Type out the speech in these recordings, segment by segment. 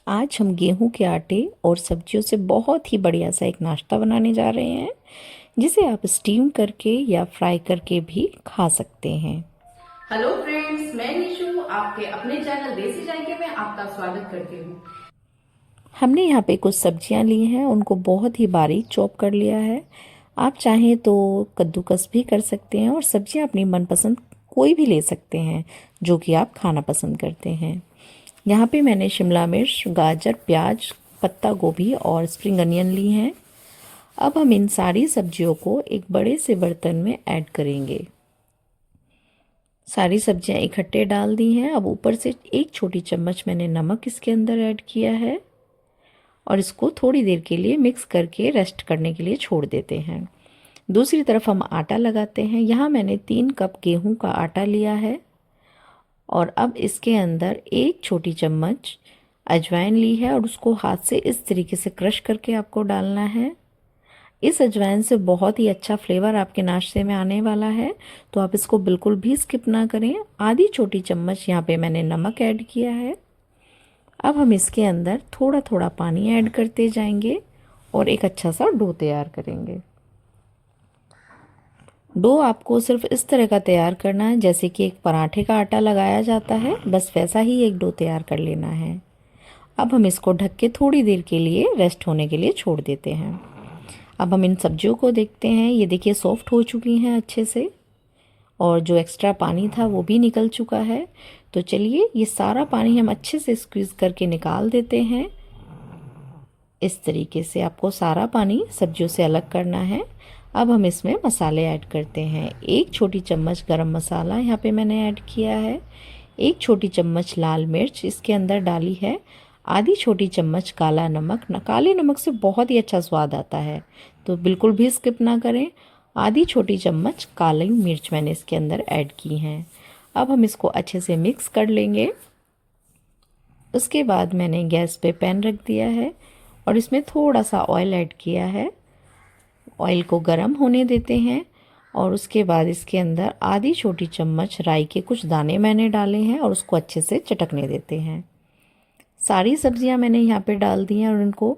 आज हम गेहूं के आटे और सब्जियों से बहुत ही बढ़िया सा एक नाश्ता बनाने जा रहे हैं, जिसे आप स्टीम करके या फ्राई करके भी खा सकते हैं। हेलो फ्रेंड्स, मैं निशु आपके अपने चैनल देसी जायके में आपका स्वागत करती हूँ। हमने यहाँ पे कुछ सब्जियाँ ली हैं, उनको बहुत ही बारीक चॉप कर लिया है। आप चाहें तो कद्दूकस भी कर सकते हैं और सब्जियाँ अपनी मनपसंद कोई भी ले सकते हैं जो कि आप खाना पसंद करते हैं। यहाँ पे मैंने शिमला मिर्च, गाजर, प्याज, पत्ता गोभी और स्प्रिंग अनियन ली हैं। अब हम इन सारी सब्जियों को एक बड़े से बर्तन में ऐड करेंगे। सारी सब्जियां इकट्ठे डाल दी हैं। अब ऊपर से एक छोटी चम्मच मैंने नमक इसके अंदर ऐड किया है और इसको थोड़ी देर के लिए मिक्स करके रेस्ट करने के लिए छोड़ देते हैं। दूसरी तरफ हम आटा लगाते हैं। यहाँ मैंने 3 कप गेहूं का आटा लिया है और अब इसके अंदर एक छोटी चम्मच अजवाइन ली है और उसको हाथ से इस तरीके से क्रश करके आपको डालना है। इस अजवाइन से बहुत ही अच्छा फ्लेवर आपके नाश्ते में आने वाला है, तो आप इसको बिल्कुल भी स्किप ना करें। आधी छोटी चम्मच यहाँ पे मैंने नमक ऐड किया है। अब हम इसके अंदर थोड़ा थोड़ा पानी ऐड करते जाएंगे और एक अच्छा सा डो तैयार करेंगे। डो आपको सिर्फ इस तरह का तैयार करना है जैसे कि एक पराठे का आटा लगाया जाता है, बस वैसा ही एक डो तैयार कर लेना है। अब हम इसको ढक के थोड़ी देर के लिए रेस्ट होने के लिए छोड़ देते हैं। अब हम इन सब्जियों को देखते हैं। ये देखिए सॉफ्ट हो चुकी हैं अच्छे से और जो एक्स्ट्रा पानी था वो भी निकल चुका है। तो चलिए ये सारा पानी हम अच्छे से स्क्वीज़ करके निकाल देते हैं। इस तरीके से आपको सारा पानी सब्जियों से अलग करना है। अब हम इसमें मसाले ऐड करते हैं। एक छोटी चम्मच गरम मसाला यहाँ पे मैंने ऐड किया है। एक छोटी चम्मच लाल मिर्च इसके अंदर डाली है। आधी छोटी चम्मच काला नमक। काले नमक से बहुत ही अच्छा स्वाद आता है, तो बिल्कुल भी स्किप ना करें। आधी छोटी चम्मच काली मिर्च मैंने इसके अंदर ऐड की हैं। अब हम इसको अच्छे से मिक्स कर लेंगे। उसके बाद मैंने गैस पे पैन रख दिया है और इसमें थोड़ा सा ऑयल ऐड किया है। ऑयल को गर्म होने देते हैं और उसके बाद इसके अंदर आधी छोटी चम्मच राई के कुछ दाने मैंने डाले हैं और उसको अच्छे से चटकने देते हैं। सारी सब्जियां मैंने यहाँ पे डाल दी हैं और इनको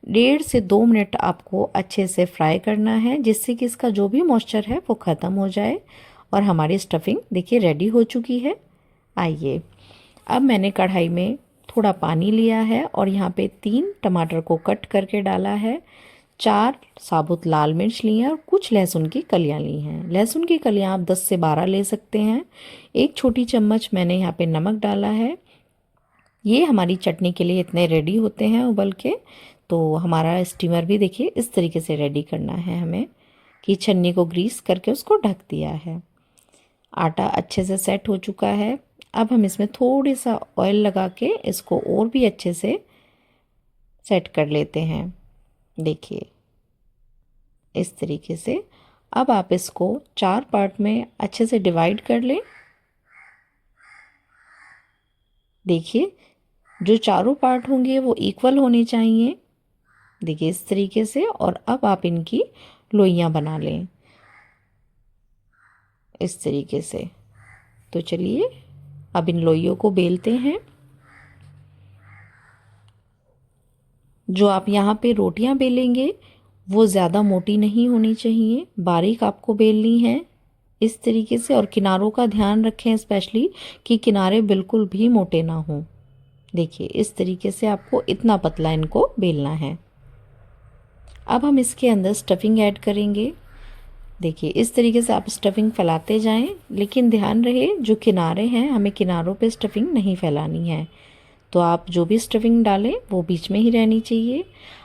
1.5 से 2 मिनट आपको अच्छे से फ्राई करना है, जिससे कि इसका जो भी मॉइस्चर है वो ख़त्म हो जाए। और हमारी स्टफिंग देखिए रेडी हो चुकी है। आइए, अब मैंने कढ़ाई में थोड़ा पानी लिया है और यहाँ पे 3 टमाटर को कट करके डाला है। 4 साबुत लाल मिर्च ली हैं और कुछ लहसुन की कलियाँ ली हैं। लहसुन की कलियाँ आप 10 से 12 ले सकते हैं। एक छोटी चम्मच मैंने यहाँ पे नमक डाला है। ये हमारी चटनी के लिए इतने रेडी होते हैं उबल के। तो हमारा स्टीमर भी देखिए इस तरीके से रेडी करना है हमें कि छन्नी को ग्रीस करके उसको ढक दिया है। आटा अच्छे से सेट हो चुका है। अब हम इसमें थोड़ी सा ऑयल लगा के इसको और भी अच्छे से सेट कर लेते हैं। देखिए इस तरीके से। अब आप इसको 4 पार्ट में अच्छे से डिवाइड कर लें। देखिए जो चारों पार्ट होंगे वो इक्वल होने चाहिए। देखिए इस तरीके से। और अब आप इनकी लोइयां बना लें इस तरीके से। तो चलिए अब इन लोइयों को बेलते हैं। जो आप यहाँ पे रोटियां बेलेंगे वो ज़्यादा मोटी नहीं होनी चाहिए, बारीक आपको बेलनी है इस तरीके से। और किनारों का ध्यान रखें स्पेशली कि किनारे बिल्कुल भी मोटे ना हों। देखिए इस तरीके से आपको इतना पतला इनको बेलना है। अब हम इसके अंदर स्टफिंग ऐड करेंगे। देखिए इस तरीके से आप स्टफिंग फैलाते जाएं, लेकिन ध्यान रहे जो किनारे हैं हमें किनारों पे स्टफिंग नहीं फैलानी है। तो आप जो भी स्टफिंग डालें वो बीच में ही रहनी चाहिए।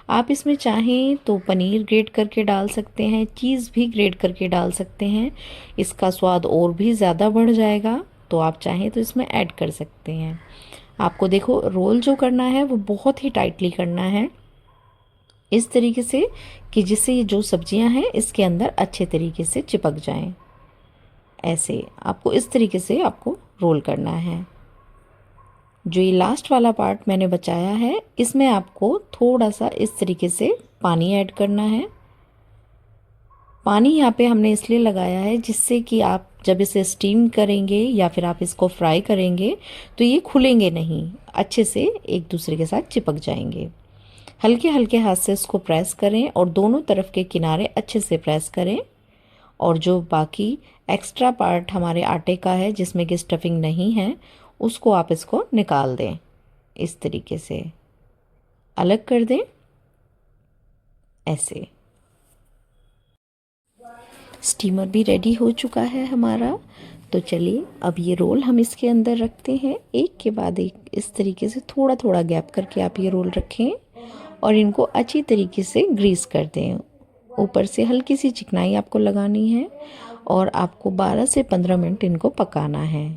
आप इसमें चाहें तो पनीर ग्रेट करके डाल सकते हैं, चीज़ भी ग्रेट करके डाल सकते हैं। इसका स्वाद और भी ज़्यादा बढ़ जाएगा, तो आप चाहें तो इसमें ऐड कर सकते हैं। आपको देखो रोल जो करना है वो बहुत ही टाइटली करना है इस तरीके से कि जिससे ये जो सब्जियां हैं इसके अंदर अच्छे तरीके से चिपक जाएं। ऐसे आपको इस तरीके से आपको रोल करना है। जो ये लास्ट वाला पार्ट मैंने बचाया है इसमें आपको थोड़ा सा इस तरीके से पानी ऐड करना है पानी यहाँ पे हमने इसलिए लगाया है जिससे कि आप जब इसे स्टीम करेंगे या फिर आप इसको फ्राई करेंगे तो ये खुलेंगे नहीं, अच्छे से एक दूसरे के साथ चिपक जाएंगे। हल्के हल्के हाथ से इसको प्रेस करें और दोनों तरफ के किनारे अच्छे से प्रेस करें। और जो बाकी एक्स्ट्रा पार्ट हमारे आटे का है जिसमें कि स्टफिंग नहीं है, उसको आप इसको निकाल दें, इस तरीके से अलग कर दें ऐसे। स्टीमर भी रेडी हो चुका है हमारा। तो चलिए अब ये रोल हम इसके अंदर रखते हैं, एक के बाद एक इस तरीके से थोड़ा थोड़ा गैप करके आप ये रोल रखें और इनको अच्छी तरीके से ग्रीस कर दें। ऊपर से हल्की सी चिकनाई आपको लगानी है और आपको 12 से 15 मिनट इनको पकाना है।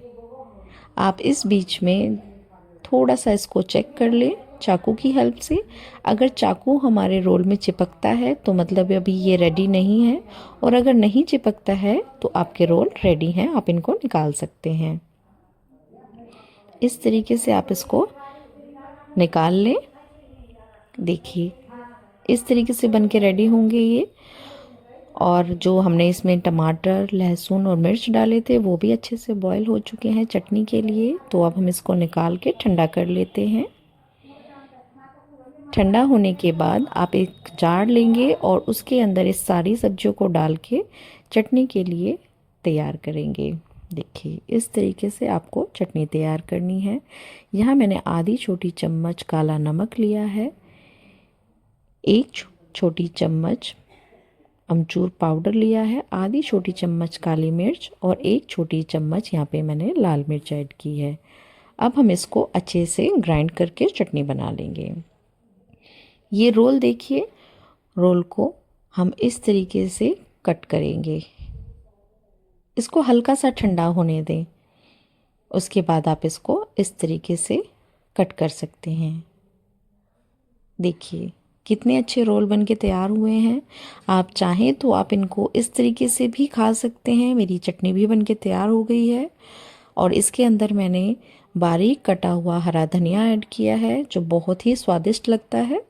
आप इस बीच में थोड़ा सा इसको चेक कर लें चाकू की हेल्प से। अगर चाकू हमारे रोल में चिपकता है तो मतलब अभी ये रेडी नहीं है, और अगर नहीं चिपकता है तो आपके रोल रेडी हैं, आप इनको निकाल सकते हैं। इस तरीके से आप इसको निकाल लें। देखिए इस तरीके से बन के रेडी होंगे ये। और जो हमने इसमें टमाटर, लहसुन और मिर्च डाले थे वो भी अच्छे से बॉईल हो चुके हैं चटनी के लिए। तो अब हम इसको निकाल के ठंडा कर लेते हैं। ठंडा होने के बाद आप एक जार लेंगे और उसके अंदर इस सारी सब्जियों को डाल के चटनी के लिए तैयार करेंगे। देखिए इस तरीके से आपको चटनी तैयार करनी है। यहाँ मैंने आधी छोटी चम्मच काला नमक लिया है, एक छोटी चम्मच अमचूर पाउडर लिया है, आधी छोटी चम्मच काली मिर्च और एक छोटी चम्मच यहाँ पे मैंने लाल मिर्च ऐड की है। अब हम इसको अच्छे से ग्राइंड करके चटनी बना लेंगे। ये रोल देखिए, रोल को हम इस तरीके से कट करेंगे। इसको हल्का सा ठंडा होने दें, उसके बाद आप इसको इस तरीके से कट कर सकते हैं। देखिए कितने अच्छे रोल बन के तैयार हुए हैं। आप चाहें तो आप इनको इस तरीके से भी खा सकते हैं। मेरी चटनी भी बन के तैयार हो गई है और इसके अंदर मैंने बारीक कटा हुआ हरा धनिया ऐड किया है जो बहुत ही स्वादिष्ट लगता है।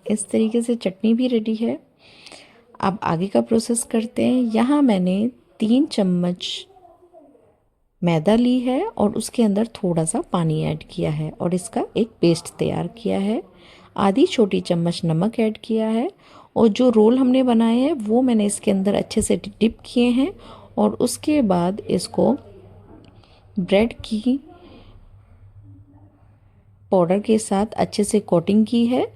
इस तरीके से चटनी भी रेडी है। अब आगे का प्रोसेस करते हैं। यहाँ मैंने 3 चम्मच मैदा ली है और उसके अंदर थोड़ा सा पानी ऐड किया है और इसका एक पेस्ट तैयार किया है। आधी छोटी चम्मच नमक ऐड किया है और जो रोल हमने बनाए हैं वो मैंने इसके अंदर अच्छे से डिप किए हैं और उसके बाद इसको ब्रेड की पाउडर के साथ अच्छे से कोटिंग की है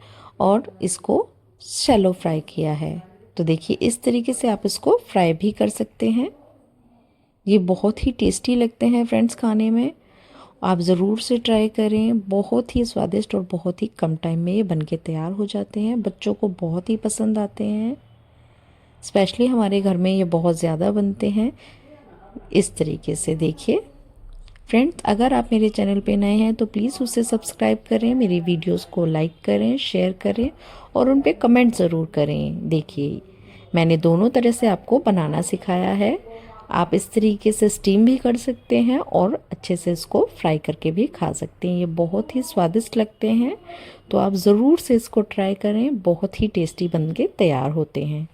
और इसको शैलो फ्राई किया है। तो देखिए इस तरीके से आप इसको फ्राई भी कर सकते हैं। ये बहुत ही टेस्टी लगते हैं फ्रेंड्स खाने में, आप ज़रूर से ट्राई करें। बहुत ही स्वादिष्ट और बहुत ही कम टाइम में ये बन के तैयार हो जाते हैं। बच्चों को बहुत ही पसंद आते हैं, स्पेशली हमारे घर में ये बहुत ज़्यादा बनते हैं। इस तरीके से देखिए फ्रेंड्स, अगर आप मेरे चैनल पे नए हैं तो प्लीज़ उसे सब्सक्राइब करें, मेरी वीडियोस को लाइक करें, शेयर करें और उन पे कमेंट ज़रूर करें। देखिए मैंने दोनों तरह से आपको बनाना सिखाया है। आप इस तरीके से स्टीम भी कर सकते हैं और अच्छे से इसको फ्राई करके भी खा सकते हैं। ये बहुत ही स्वादिष्ट लगते हैं, तो आप ज़रूर से इसको ट्राई करें। बहुत ही टेस्टी बन के तैयार होते हैं।